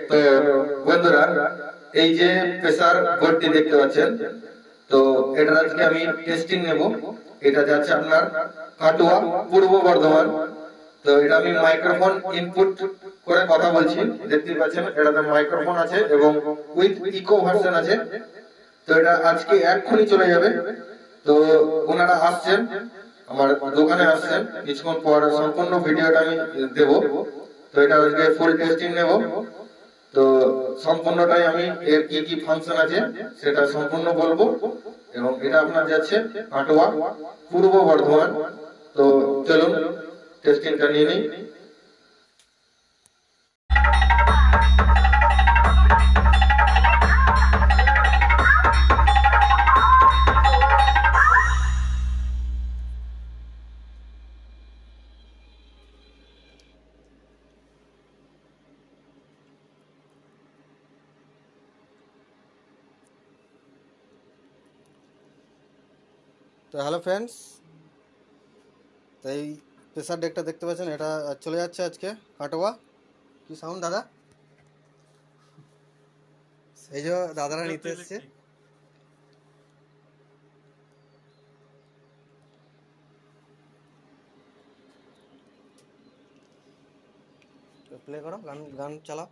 তো বন্ধুরা, এই যে প্রেসার বোর্ডটি দেখতে পাচ্ছেন, তো এটা আজকে আমি টেস্টিং নেব। এটা যাচ্ছে আপনার কাটোয়া, পূর্ব বর্ধমান। তো এটা আমি মাইক্রোফোন ইনপুট করে কথা বলছি, দেখতে পাচ্ছেন এটাতে মাইক্রোফোন আছে এবং উইথ ইকো ভার্সন আছে। তো এটা আজকে এক্ষুনি চলে যাবে। তো ওনারা আসছেন, আমার দোকানে আসছেন, কিছুক্ষণ পর সম্পূর্ণ ভিডিওটা আমি দেব। তো এটা আজকে ফুল টেস্টিং নেব। তো সম্পূর্ণটাই আমি এর কি কি ফাংশন আছে সেটা সম্পূর্ণ বলবো। এবং এটা আপনার যাচ্ছে কাটোয়া, পূর্ব বর্ধমান। তো চলুন টেস্টিংটা নিয়ে নিই। তো হ্যালো ফ্রেন্ডস, তো এই প্রেসার ডেকটা দেখতে পাচ্ছেন, এটা চলে যাচ্ছে আজকে কাটোয়া। কি সাউন্ড দাদা? এই যে দাদারা নিতে এসছে। প্লে করো, গান গান চালাও।